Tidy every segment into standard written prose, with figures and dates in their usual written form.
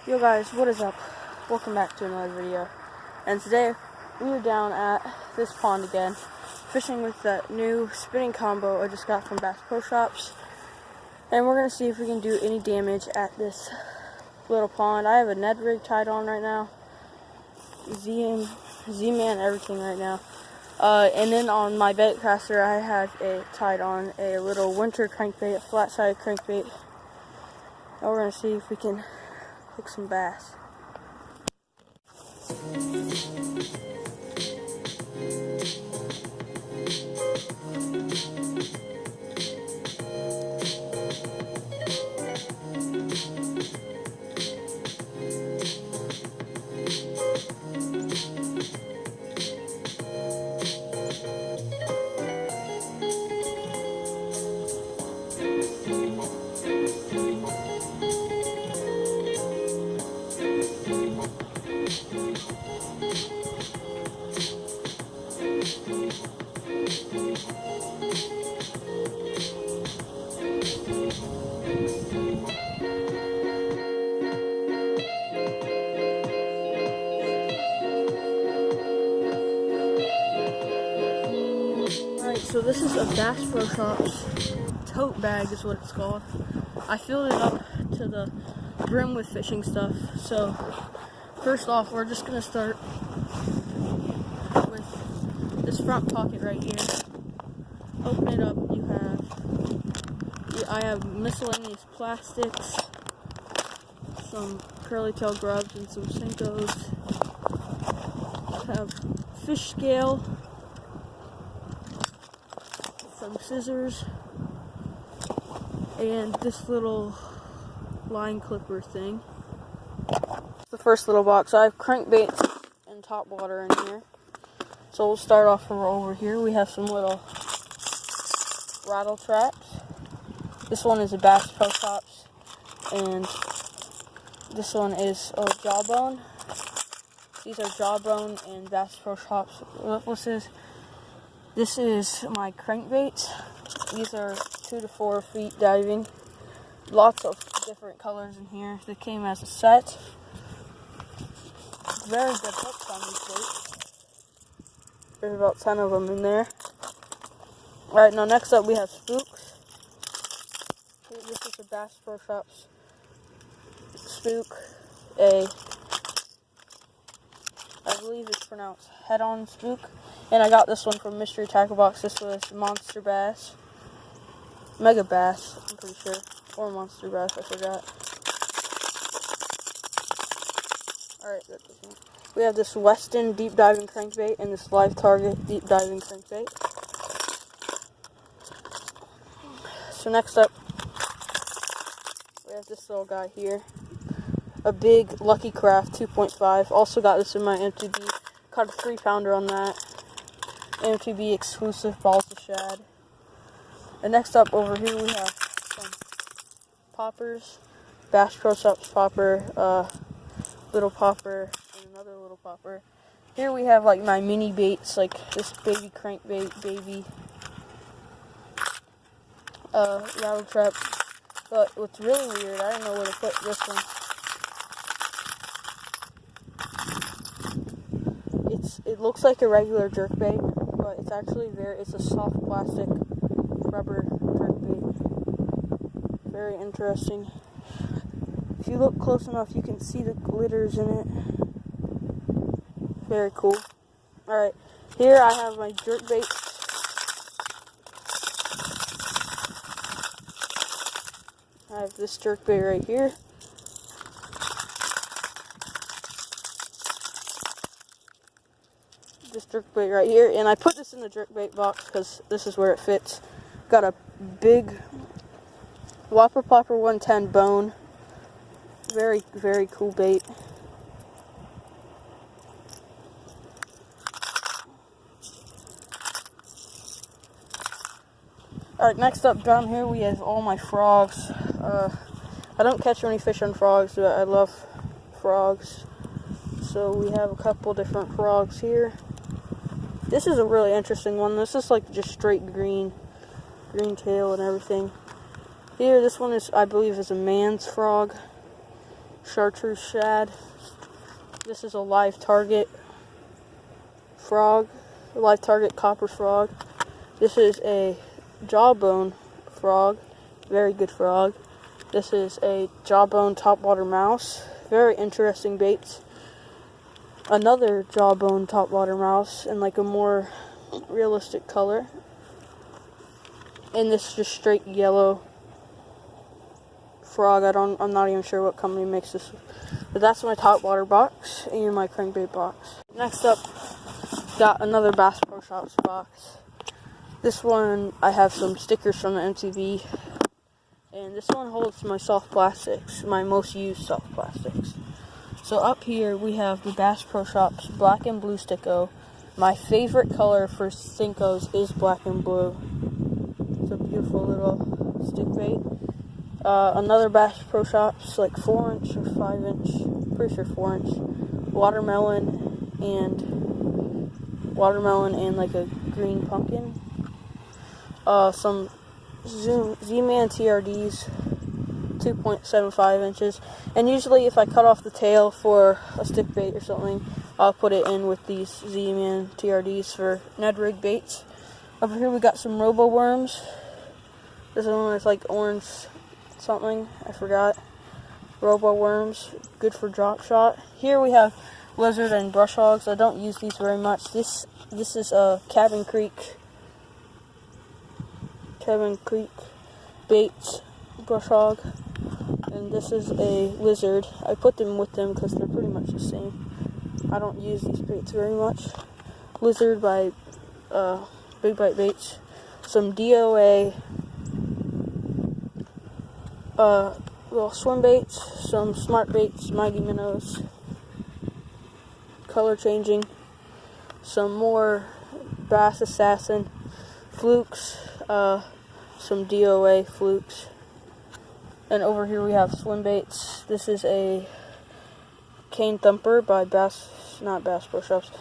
Yo guys, what is up? Welcome back to another video. And today we are down at this pond again, fishing with that new spinning combo I just got from Bass Pro Shops. And we're gonna see if we can do any damage at this little pond. I have a Ned rig tied on right now, Z-Man, everything right now. And then on my bait caster, I have tied on a little winter crankbait, a flat-sided crankbait. And we're gonna see if we can hook some bass. So this is a Bass Pro Shops tote bag is what it's called. I filled it up to the brim with fishing stuff. So first off, we're just going to start with this front pocket right here. Open it up, I have miscellaneous plastics, some curly tail grubs and some Senkos. I have fish scale, some scissors, and this little line clipper thing. The first little box, I have crankbaits and top water in here. So we'll start off from over here. We have some little rattle traps. This one is a Bass Pro Shops, and this one is a Jawbone. These are Jawbone and Bass Pro Shops. What's this? This is my crankbaits. These are 2 to 4 feet diving. Lots of different colors in here. They came as a set. Very good hooks on these baits. There's about 10 of them in there. Alright, now next up we have spooks. This is a Bass Pro Shops spook. I believe it's pronounced head-on spook. And I got this one from Mystery Tackle Box. This was Monster Bass. Mega Bass, I'm pretty sure. Or Monster Bass, I forgot. Alright, that doesn't. We have this Weston deep diving crankbait and this Live Target deep diving crankbait. So next up, we have have this little guy here. A big Lucky Craft 2.5. Also got this in my MTB. Caught a 3-pounder on that. MTB exclusive balls of shad. And next up over here we have some poppers. Bass Pro Shops popper, little popper, and another little popper. Here we have like my mini baits, like this baby crankbait, baby rattle trap. But what's really weird, I don't know where to put this one. It looks like a regular jerkbait, but it's actually it's a soft plastic rubber jerkbait. Very interesting. If you look close enough, you can see the glitters in it. Very cool. Alright, here I have my jerkbait. I have this jerkbait right here. This jerkbait right here, and I put this in the jerkbait box because this is where it fits. Got a big Whopper Popper 110 bone. Very, very cool bait. Alright, next up down here we have all my frogs. I don't catch any fish on frogs, but I love frogs. So we have a couple different frogs here. This is a really interesting one. This is like just straight green tail and everything. Here, this one is, I believe, is a man's frog. Chartreuse shad. This is a live target frog. A live target copper frog. This is a jawbone frog. Very good frog. This is a jawbone topwater mouse. Very interesting baits. Another jawbone topwater mouse in like a more realistic color. And this is just straight yellow frog. I'm not even sure what company makes this, but that's my topwater box and my crankbait box. Next up, got another Bass Pro Shops box. This one I have some stickers from the MTV, and this one holds my soft plastics, my most used soft plastics. So up here we have the Bass Pro Shops black and blue sticko. My favorite color for stickos is black and blue. It's a beautiful little stick bait. Another Bass Pro Shops, like 4-inch or 5-inch, pretty sure 4-inch, watermelon and like a green pumpkin. Some Z-Man TRDs, 2.75 inches. And usually if I cut off the tail for a stick bait or something, I'll put it in with these Z-Man TRDs for Ned Rig baits. Over here we got some Robo Worms. This one is like orange something, I forgot. Robo Worms, good for drop shot. Here we have lizard and brush hogs. I don't use these very much. This is a Cabin Creek bait brush hog, and this is a lizard. I put them with them because they're pretty much the same. I don't use these baits very much. Lizard by Big Bite Baits. Some DOA little swim baits, some smart baits, mighty minnows, color changing, some more Bass Assassin flukes, some DOA flukes, and over here we have swim baits. This is a Cane Thumper by not Bass Pro Shops,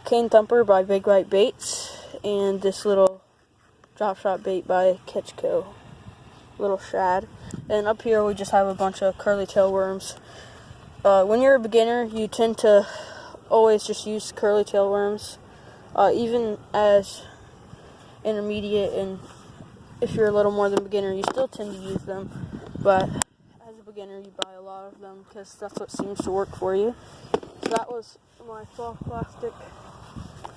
Cane Thumper by Big Bite Baits, and this little drop shot bait by Catch Co. Little shad. And up here we just have a bunch of curly tail worms. When you're a beginner, you tend to always just use curly tail worms. Even as intermediate, and if you're a little more than beginner, you still tend to use them. But as a beginner, you buy a lot of them because that's what seems to work for you. So that was my soft plastic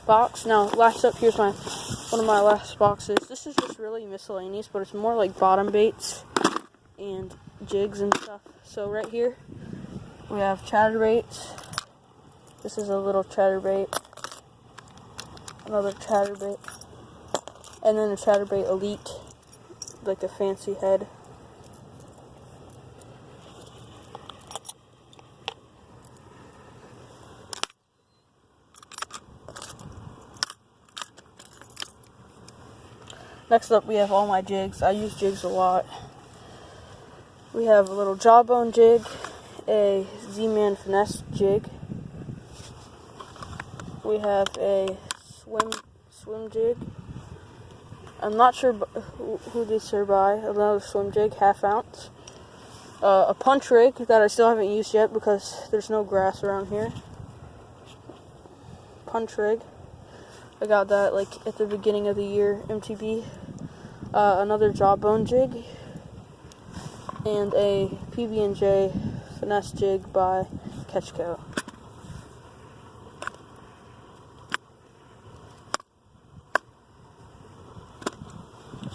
box. Now, last up, here's one of my last boxes. This is just really miscellaneous, but it's more like bottom baits and jigs and stuff. So right here, we have chatterbaits. This is a little chatterbait. Another chatterbait. And then a chatterbait elite, like a fancy head. Next up, we have all my jigs. I use jigs a lot. We have a little jawbone jig, a Z-Man finesse jig. We have a swim jig. I'm not sure who these are by. Another swim jig, 1/2 ounce. A punch rig that I still haven't used yet because there's no grass around here. Punch rig. I got that like at the beginning of the year, MTB. Another jawbone jig. And a PB&J finesse jig by Ketchco.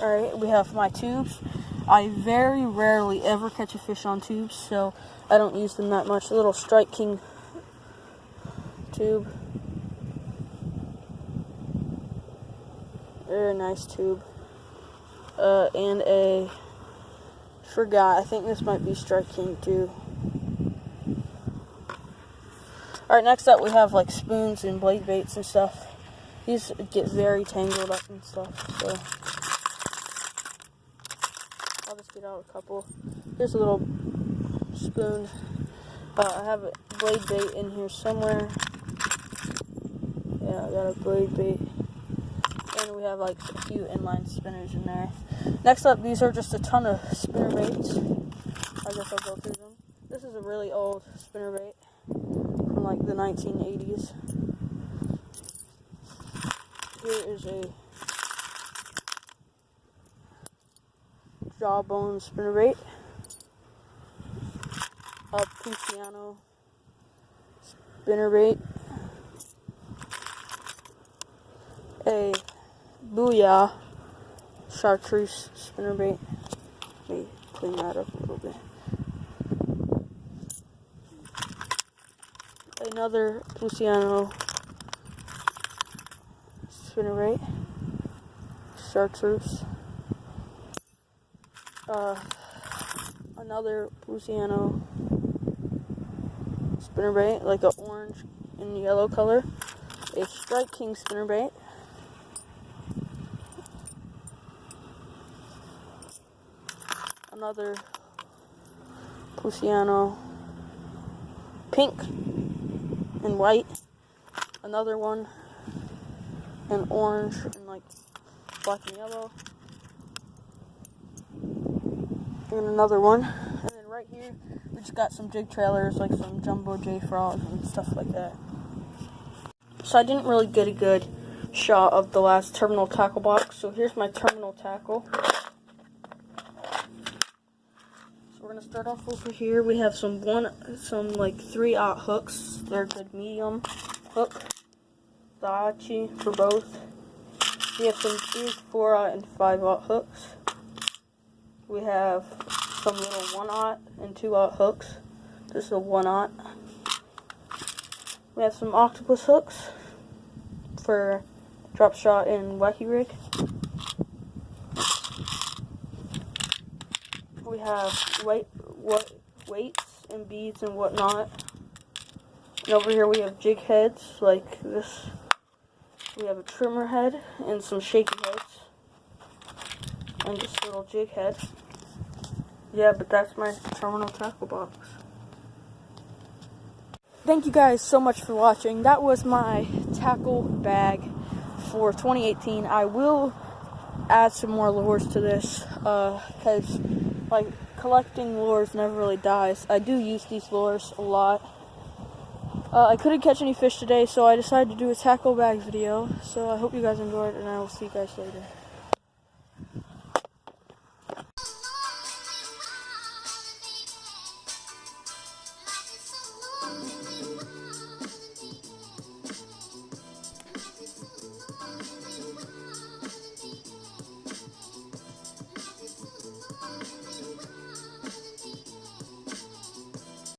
Alright, we have my tubes. I very rarely ever catch a fish on tubes, so I don't use them that much. A little Strike King tube. Very nice tube. And I think this might be Strike King too. Alright, next up we have like spoons and blade baits and stuff. These get very tangled up and stuff, so I'll just get out a couple. Here's a little spoon. I have a blade bait in here somewhere. Yeah, I got a blade bait. And we have like a few inline spinners in there. Next up, these are just a ton of spinner baits. I guess I'll go through them. This is a really old spinner bait from like the 1980s. Here is a jawbone spinner bait. A Puciano spinner bait. A Booyah chartreuse spinner bait. Let me clean that up a little bit. Another Puciano spinner bait. Chartreuse. Another Puciano spinner bait, like an orange and yellow color. A Strike King spinner bait. Another Puciano pink and white. Another one in orange and like black and yellow. And another one. And then right here we just got some jig trailers, like some jumbo J frogs and stuff like that. So I didn't really get a good shot of the last terminal tackle box. So here's my terminal tackle. We're gonna start off over here. We have some like 3/0 hooks. They're good medium hook. Daiichi for both. We have some 3/4 and 5/0 hooks. We have some little 1/0 and 2/0 hooks. This is a 1/0. We have some octopus hooks for drop shot and wacky rig. We have weights and beads and whatnot. And over here we have jig heads like this. We have a trimmer head and some shaky heads. And just a little jig head. Yeah, but that's my terminal tackle box. Thank you guys so much for watching. That was my tackle bag for 2018. I will add some more lures to this because like collecting lures never really dies. I do use these lures a lot. I couldn't catch any fish today, so I decided to do a tackle bag video. So I hope you guys enjoyed, and I will see you guys later.